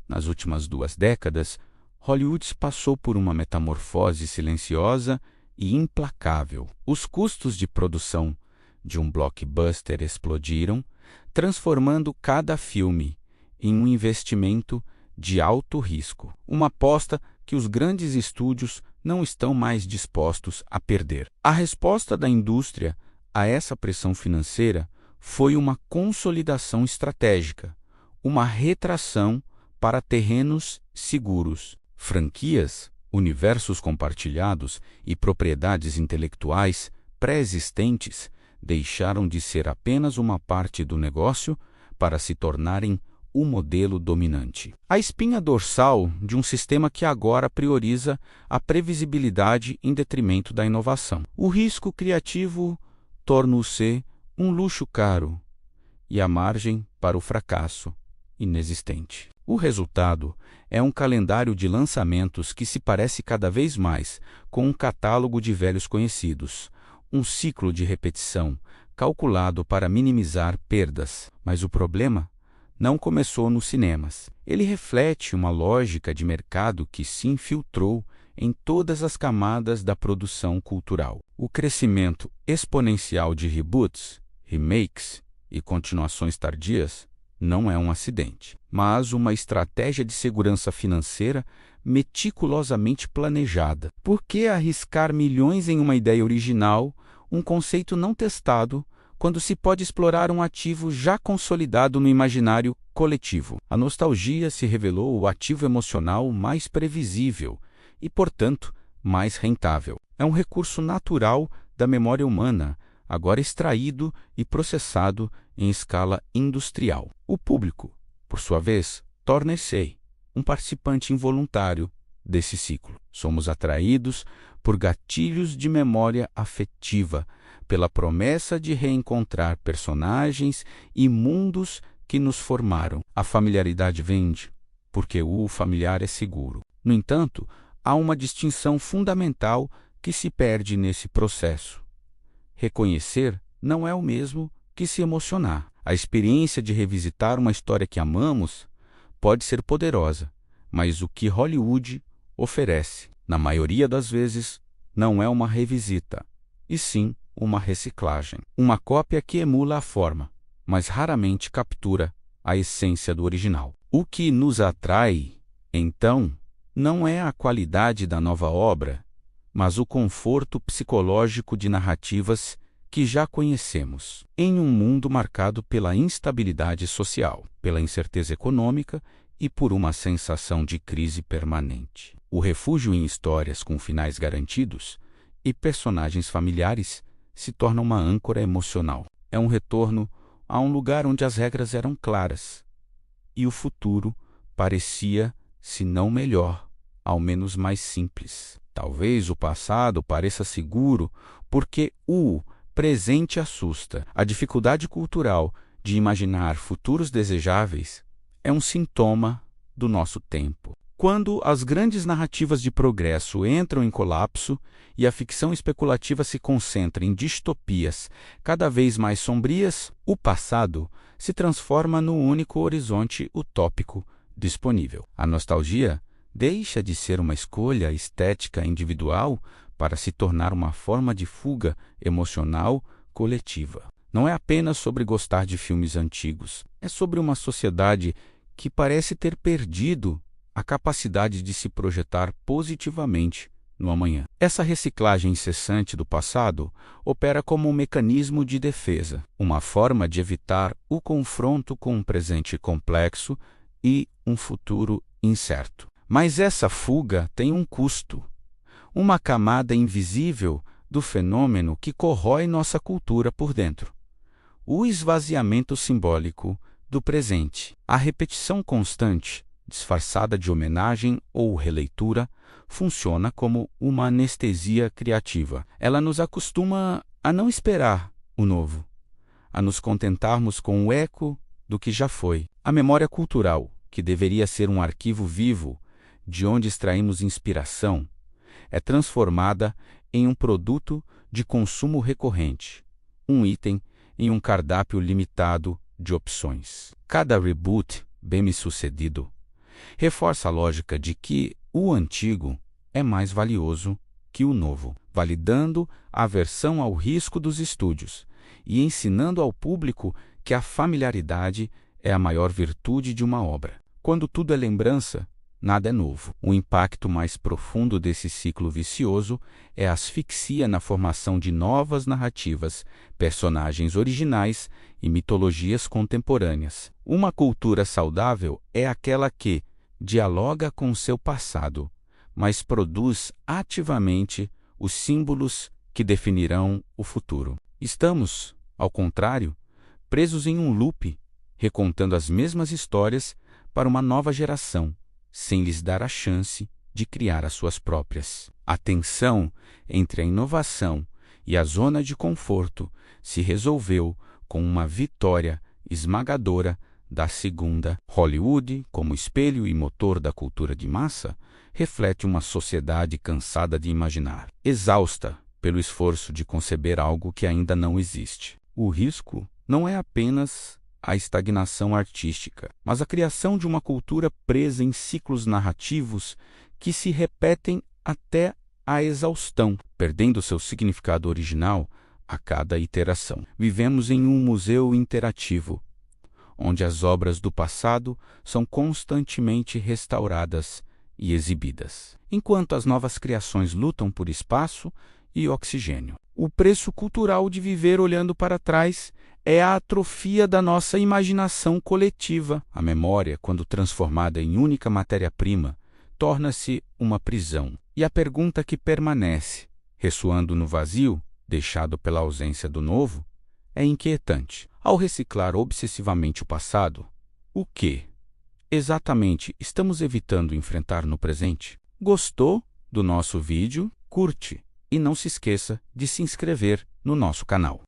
Nas últimas 2 décadas, Hollywood passou por uma metamorfose silenciosa e implacável. Os custos de produção de um blockbuster explodiram, transformando cada filme em um investimento de alto risco, uma aposta que os grandes estúdios não estão mais dispostos a perder. A resposta da indústria a essa pressão financeira foi uma consolidação estratégica, uma retração para terrenos seguros. Franquias, universos compartilhados e propriedades intelectuais pré-existentes deixaram de ser apenas uma parte do negócio para se tornarem o modelo dominante. A espinha dorsal de um sistema que agora prioriza a previsibilidade em detrimento da inovação. O risco criativo torna-se um luxo caro e a margem para o fracasso inexistente. O resultado é um calendário de lançamentos que se parece cada vez mais com um catálogo de velhos conhecidos, um ciclo de repetição calculado para minimizar perdas. Mas o problema não começou nos cinemas. Ele reflete uma lógica de mercado que se infiltrou em todas as camadas da produção cultural. O crescimento exponencial de reboots, remakes e continuações tardias não é um acidente, mas uma estratégia de segurança financeira meticulosamente planejada. Por que arriscar milhões em uma ideia original, um conceito não testado, quando se pode explorar um ativo já consolidado no imaginário coletivo? A nostalgia se revelou o ativo emocional mais previsível e, portanto, mais rentável. É um recurso natural da memória humana, agora extraído e processado em escala industrial. O público, por sua vez, torna-se um participante involuntário desse ciclo. Somos atraídos por gatilhos de memória afetiva, pela promessa de reencontrar personagens e mundos que nos formaram. A familiaridade vende, porque o familiar é seguro. No entanto, há uma distinção fundamental que se perde nesse processo. Reconhecer não é o mesmo que se emocionar. A experiência de revisitar uma história que amamos pode ser poderosa, mas o que Hollywood oferece, na maioria das vezes, não é uma revisita, e sim uma reciclagem. Uma cópia que emula a forma, mas raramente captura a essência do original. O que nos atrai, então, não é a qualidade da nova obra, mas o conforto psicológico de narrativas que já conhecemos. Em um mundo marcado pela instabilidade social, pela incerteza econômica e por uma sensação de crise permanente, o refúgio em histórias com finais garantidos e personagens familiares se torna uma âncora emocional. É um retorno a um lugar onde as regras eram claras e o futuro parecia, se não melhor, ao menos mais simples. Talvez o passado pareça seguro porque o presente assusta. A dificuldade cultural de imaginar futuros desejáveis é um sintoma do nosso tempo. Quando as grandes narrativas de progresso entram em colapso e a ficção especulativa se concentra em distopias cada vez mais sombrias, o passado se transforma no único horizonte utópico disponível. A nostalgia deixa de ser uma escolha estética individual para se tornar uma forma de fuga emocional coletiva. Não é apenas sobre gostar de filmes antigos, é sobre uma sociedade que parece ter perdido a capacidade de se projetar positivamente no amanhã. Essa reciclagem incessante do passado opera como um mecanismo de defesa, uma forma de evitar o confronto com um presente complexo e um futuro incerto. Mas essa fuga tem um custo, uma camada invisível do fenômeno que corrói nossa cultura por dentro. O esvaziamento simbólico do presente. A repetição constante, disfarçada de homenagem ou releitura, funciona como uma anestesia criativa. Ela nos acostuma a não esperar o novo, a nos contentarmos com o eco do que já foi. A memória cultural, que deveria ser um arquivo vivo, de onde extraímos inspiração, é transformada em um produto de consumo recorrente, um item em um cardápio limitado de opções. Cada reboot bem-sucedido reforça a lógica de que o antigo é mais valioso que o novo, validando a aversão ao risco dos estúdios e ensinando ao público que a familiaridade é a maior virtude de uma obra. Quando tudo é lembrança, nada é novo. O impacto mais profundo desse ciclo vicioso é a asfixia na formação de novas narrativas, personagens originais e mitologias contemporâneas. Uma cultura saudável é aquela que dialoga com seu passado, mas produz ativamente os símbolos que definirão o futuro. Estamos, ao contrário, presos em um loop, recontando as mesmas histórias para uma nova geração, sem lhes dar a chance de criar as suas próprias. A tensão entre a inovação e a zona de conforto se resolveu com uma vitória esmagadora da segunda. Hollywood, como espelho e motor da cultura de massa, reflete uma sociedade cansada de imaginar, exausta pelo esforço de conceber algo que ainda não existe. O risco não é apenas a estagnação artística, mas a criação de uma cultura presa em ciclos narrativos que se repetem até a exaustão, perdendo seu significado original a cada iteração. Vivemos em um museu interativo, onde as obras do passado são constantemente restauradas e exibidas, enquanto as novas criações lutam por espaço e oxigênio. O preço cultural de viver olhando para trás é a atrofia da nossa imaginação coletiva. A memória, quando transformada em única matéria-prima, torna-se uma prisão. E a pergunta que permanece, ressoando no vazio, deixado pela ausência do novo, é inquietante. Ao reciclar obsessivamente o passado, o que exatamente estamos evitando enfrentar no presente? Gostou do nosso vídeo? Curte e não se esqueça de se inscrever no nosso canal.